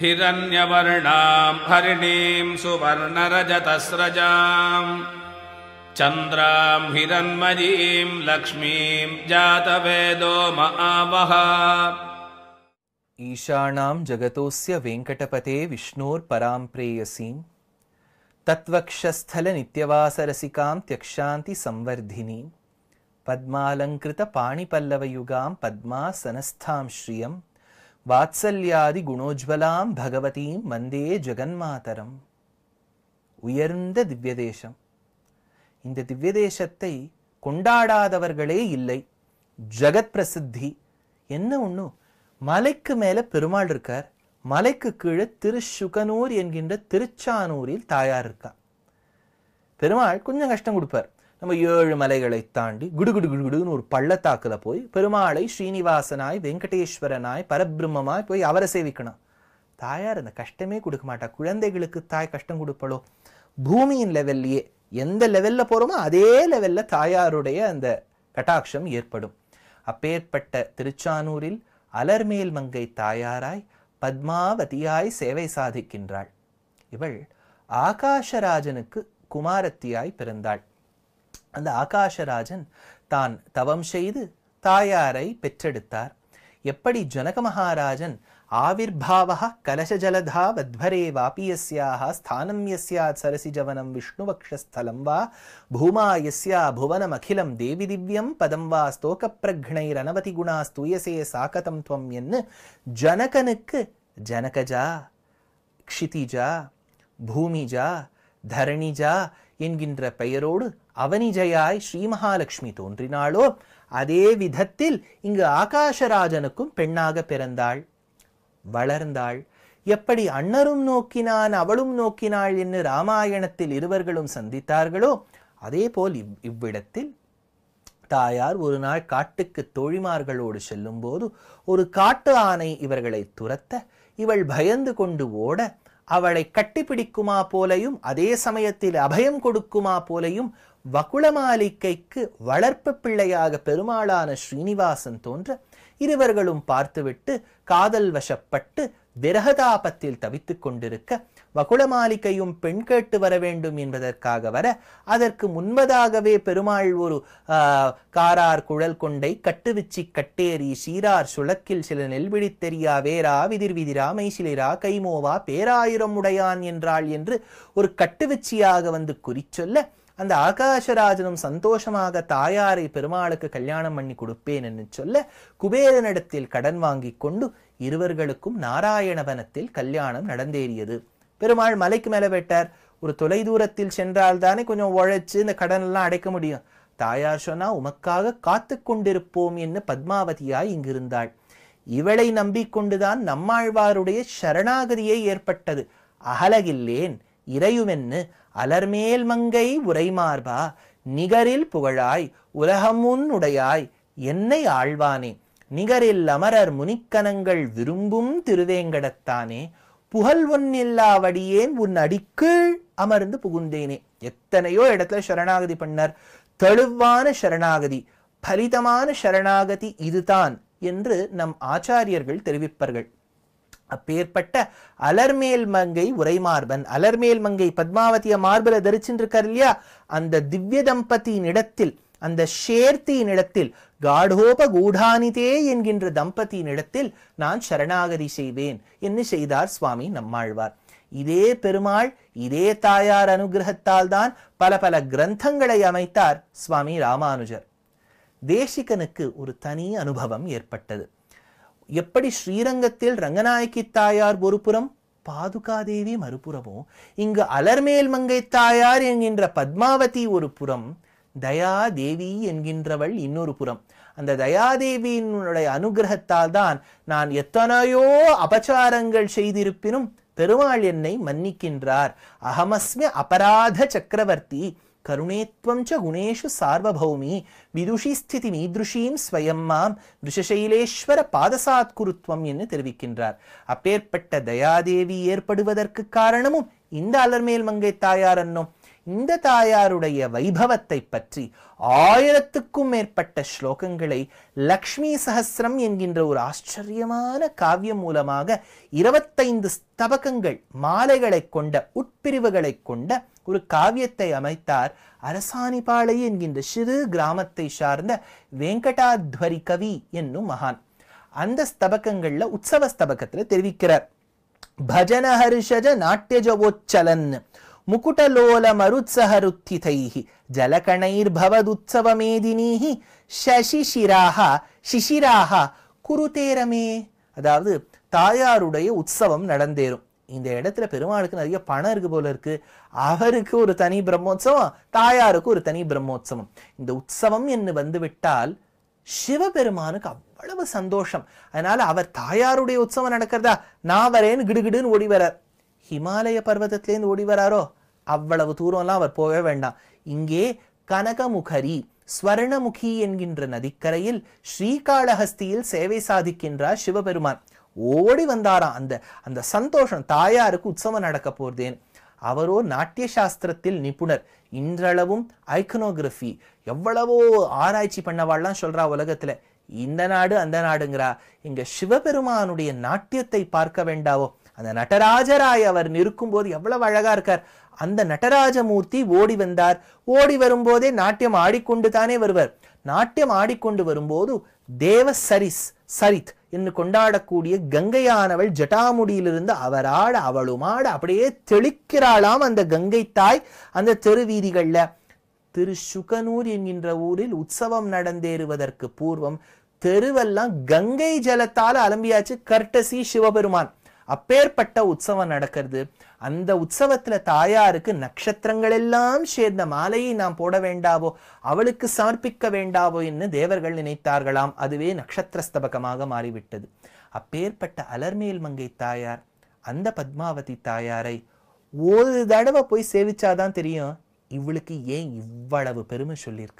हिरण्यवर्णां हरिणीं सुवर्णरजतस्रजां चन्द्रां हिरण्मयीं लक्ष्मीं जातवेदो महावः। ईशानां जगतोस्य वेङ्कटपते विष्णोर्परां प्रेयसीं तत्वक्षस्थलनित्यवासरसिकां त्यक्षान्ति संवर्धिनीं पद्मालङ्कृतपाणिपल्लवयुगां पद्मासनस्थां श्रियं வாத்சல்யாதி பகவதீம் வந்தே ஜெகன்மாதரம். உயர்ந்த திவ்ய தேசம். இந்த திவ்ய தேசத்தை கொண்டாடாதவர்களே இல்லை. ஜகத் பிரசித்தி. என்ன ஒண்ணு, மலைக்கு மேல பெருமாள் இருக்கார், மலைக்கு கீழே திருசுகனூர் என்கின்ற திருச்சானூரில் தாயார் இருக்கா. பெருமாள் கொஞ்சம் கஷ்டம் கொடுப்பார். நம்ம 7 மலைகளை தாண்டி குடுகுடுன்னு ஒரு பள்ளத்தாக்குல போய் பெருமாளை ஸ்ரீனிவாசனாய் வெங்கடேஸ்வரனாய் பரபிரம்மமாய் போய் அவரை சேவிக்கணும். தாயார் அந்த கஷ்டமே கொடுக்க மாட்டா. குழந்தைகளுக்கு தாய் கஷ்டம் கொடுப்பளோ? பூமியின் லெவல்லையே எந்த லெவல்ல போறோமோ அதே லெவல்ல தாயாருடைய அந்த கட்டாட்சம் ஏற்படும். அப்பேற்பட்ட திருச்சானூரில் அலர்மேல் மங்கை தாயாராய் பத்மாவதியாய் சேவை சாதிக்கின்றாள். இவள் ஆகாஷராஜனுக்கு குமாரத்தியாய் பிறந்தாள். அந்த ஆகாஷராஜன் தான் தவம் செய்து தாயாரை பெற்றெடுத்தார். எப்படி ஜனக மகாராஜன் ஆவிர்பாவஹ கலசஜலதா வத்வரே வாபியஸ்யாஹ ஸ்தானம் யஸ்யாத் சரசி ஜவனம் விஷ்ணுவக்ஷஸ்தலம் வா பூமா யஸ்யா புவனம் அகிலம் தேவி திவ்யம் பதம் வா ஸ்தோக பிரக்ணைர் அனவதி குணா ஸ்தூயசே சாகதம் துவம் என்று ஜனகனுக்கு ஜனகஜா, க்ஷிதிஜா, பூமிஜா, தரணிஜா என்கின்ற பெயரோடு அவனிஜயாய் ஸ்ரீ மகாலட்சுமி தோன்றினாளோ அதே விதத்தில் இங்கு ஆகாஷராஜனுக்கும் பெண்ணாக பிறந்தாள், வளர்ந்தாள். எப்படி அண்ணரும் நோக்கினான் அவளும் நோக்கினாள் என்று ராமாயணத்தில் இருவர்களும் சந்தித்தார்களோ அதே போல் இவ்விடத்தில் தாயார் ஒரு நாள் காட்டுக்கு தோழிமார்களோடு செல்லும் போது ஒரு காட்டு ஆனை இவர்களை துரத்த இவள் பயந்து கொண்டு ஓட அவளை கட்டிப்பிடிக்குமா போலையும் அதே சமயத்தில் அபயம் கொடுக்குமா போலையும் வகுளமாளிகைக்கு வளர்ப்பு பிள்ளையாக பெருமாளான ஸ்ரீனிவாசன் தோன்ற இருவர்களும் பார்த்துவிட்டு காதல் வசப்பட்டு விரகதாபத்தில் தவித்துக் கொண்டிருக்க வகுளமாளிகையும் பெண் கேட்டு வர வேண்டும் என்பதற்காக வர அதற்கு முன்பதாகவே பெருமாள் ஒரு காரார் குழல் கொண்டை கட்டுவிச்சி கட்டேறி சீரார் சுளக்கில் சில நெல்விழி தெரியா வேரா விதிர் விதிரா மைசிலிரா கைமோவா பேராயிரம் உடையான் என்றாள் என்று ஒரு கட்டுவிச்சியாக வந்து குறிச்சொல்ல அந்த ஆகாஷராஜனும் சந்தோஷமாக தாயாரை பெருமாளுக்கு கல்யாணம் பண்ணி கொடுப்பேன் என்று சொல்ல குபேரனிடத்தில் கடன் வாங்கி கொண்டு இருவர்களுக்கும் நாராயணவனத்தில் கல்யாணம் நடந்தேறியது. பெருமாள் மலைக்கு மேல வெட்டார். ஒரு தொலை தூரத்தில் சென்றால் தானே கொஞ்சம் உழைச்சு இந்த கடன் எல்லாம் அடைக்க முடியும். தாயார் சொன்னா உமக்காக காத்து கொண்டிருப்போம் என்று பத்மாவதியாய் இங்கிருந்தாள். இவளை நம்பிக்கொண்டுதான் நம்மாழ்வாருடைய சரணாகதியை ஏற்பட்டது. அகலகில்லேன் இறையுமென்னு அலர்மேல் மங்கை உரைமார்பா நிகரில் புகழாய் உலகமுன் உடையாய் என்னை ஆழ்வானே நிகரில் அமரர் முனிக்கணங்கள் விரும்பும் திருவேங்கடத்தானே புகழ் ஒன்னில்லாவடியேன் உன் அடிக்கீழ் அமர்ந்து புகுந்தேனே. எத்தனையோ இடத்துல சரணாகதி பண்ணார். தெளிவான சரணாகதி, பலிதமான சரணாகதி இதுதான் என்று நம் ஆச்சாரியர்கள் தெரிவிப்பார்கள். அப்பேற்பட்ட அலர்மேல் மங்கை உரைமார்பன், அலர்மேல் மங்கை பத்மாவதிய மார்பல தரிச்சின்றிருக்கார் இல்லையா, அந்த திவ்ய தம்பதியின் இடத்தில், அந்த ஷேர்த்தியின் இடத்தில், காடோப கூடானிதே என்கின்ற தம்பதியின் இடத்தில் நான் சரணாகதி செய்வேன் என்று செய்தார் சுவாமி நம்மாழ்வார். இதே பெருமாள் இதே தாயார் அனுகிரகத்தால் தான் பல பல கிரந்தங்களை அமைத்தார் சுவாமி ராமானுஜர். தேசிகனுக்கு ஒரு தனி அனுபவம் ஏற்பட்டது. எப்படி ஸ்ரீரங்கத்தில் ரங்கநாயகி தாயார் ஒரு புறம், பாதுகாதேவி மறுபுறமோ, இங்கு அலர்மேல் மங்கை தாயார் என்கின்ற பத்மாவதி ஒரு புறம், தயாதேவி என்கின்றவள் இன்னொரு புறம். அந்த தயாதேவியினுடைய அனுகிரகத்தால் தான் நான் எத்தனையோ அபச்சாரங்கள் செய்திருப்பினும் பெருமாள் என்னை மன்னிக்கின்றார். அகமஸ்மி அபராத சக்கரவர்த்தி கருணேத்வம் ச குணேஷு சார்வபௌமி விதுஷி ஸ்திதி மீதுஷீம் ஸ்வயம் மாம் ரிஷசைலேஸ்வர பாதசாத்குருத்வம் என்று தெரிவிக்கின்றார். அப்பேற்பட்ட தயாதேவி ஏற்படுவதற்கு காரணமும் இந்த அலர்மேல் மங்கை தாயார் என்னும் இந்த தாயாருடைய வைபவத்தை பற்றி 1000க்கும் மேற்பட்ட ஸ்லோகங்களை லக்ஷ்மி சஹஸ்ரம் என்கின்ற ஒரு ஆச்சரியமான காவியம் மூலமாக 25 ஸ்தபகங்கள் மாலைகளை கொண்ட உட்பிரிவுகளை கொண்ட ஒரு காவியத்தை அமைத்தார் அரசாணிபாளை என்கின்ற சிறு கிராமத்தை சார்ந்த வெங்கடாத்வரி கவி என்னும் மகான். அந்த ஸ்தபகங்கள்ல உற்சவ ஸ்தபகத்துல தெரிவிக்கிறார். பஜன ஹர்ஷஜ நாட்டியஜவோச்சலன் முகுடலோல மருத்சஹருத்திதைஹி ஜலகணைர்பவதுத்சவமேதினீஹி சிசிராஹா குருதேரமே. அதாவது தாயாருடைய உற்சவம் நடந்தேறும். இந்த இடத்துல பெருமாளுக்கு நிறைய பணம் இருக்கு போல இருக்கு. அவருக்கு ஒரு தனி பிரம்மோற்சவம், தாயாருக்கு ஒரு தனி பிரம்மோற்சவம். இந்த உற்சவம் என்று வந்துவிட்டால் சிவபெருமானுக்கு அவ்வளவு சந்தோஷம். அதனால அவர் தாயாருடைய உற்சவம் நடக்கிறதா, நான் வரேன்னு கிடுகிடுன்னு ஓடி வரார். ஹிமாலய பர்வதத்திலேருந்து ஓடி வராரோ, அவ்வளவு தூரம்லாம் அவர் போகவே வேண்டாம். இங்கே கனகமுகரி ஸ்வர்ணமுகி என்கின்ற நதிக்கரையில் ஸ்ரீகாளஹஸ்தியில் சேவை சாதிக்கின்றார் சிவபெருமான். ஓடி வந்தாராம். அந்த சந்தோஷம், தாயாருக்கு உற்சவம் நடக்க போறதேன். அவரோ நாட்டிய சாஸ்திரத்தில் நிபுணர். இன்றளவும் ஐக்கனோகிராஃபி எவ்வளவோ ஆராய்ச்சி பண்ணவாள்லாம் சொல்றா உலகத்துல. இந்த நாடு அந்த நாடுங்கிறா. இங்க சிவபெருமானுடைய நாட்டியத்தை பார்க்க வேண்டாவோ? அந்த நடராஜராய் அவர் நிற்கும் போது எவ்வளவு அழகா இருக்கார். அந்த நடராஜமூர்த்தி ஓடி வந்தார். ஓடி வரும்போதே நாட்டியம் ஆடிக்கொண்டு தானே வருவர். நாட்டியம் ஆடிக்கொண்டு வரும்போது தேவ சரித் என்று கொண்டாடக்கூடிய கங்கையானவள் ஜட்டாமுடியிலிருந்து அவராட அவளுமாட அப்படியே தெளிக்கிறாளாம் அந்த கங்கை தாய். அந்த தெருவீதிகள்ல திரு சுகனூர் என்கின்ற ஊரில் உற்சவம் நடந்தேறுவதற்கு பூர்வம் தெருவெல்லாம் கங்கை ஜலத்தால அலம்பியாச்சு. கர்டசி சிவபெருமான். அப்பேற்பட்ட உற்சவம் நடக்கிறது. அந்த உற்சவத்துல தாயாருக்கு நட்சத்திரங்கள் எல்லாம் சேர்ந்த மாலையை நாம் போட வேண்டாவோ, அவளுக்கு சமர்ப்பிக்க வேண்டாவோ என்று தேவர்கள் நினைத்தார்களாம். அதுவே நட்சத்திரஸ்தபகமாக மாறிவிட்டது. அப்பேற்பட்ட அலர்மேல் மங்கை தாயார் அந்த பத்மாவதி தாயாரை ஒரு தடவை போய் சேவிச்சாதான் தெரியும் இவளுக்கு ஏன் இவ்வளவு பெருமை சொல்லியிருக்க.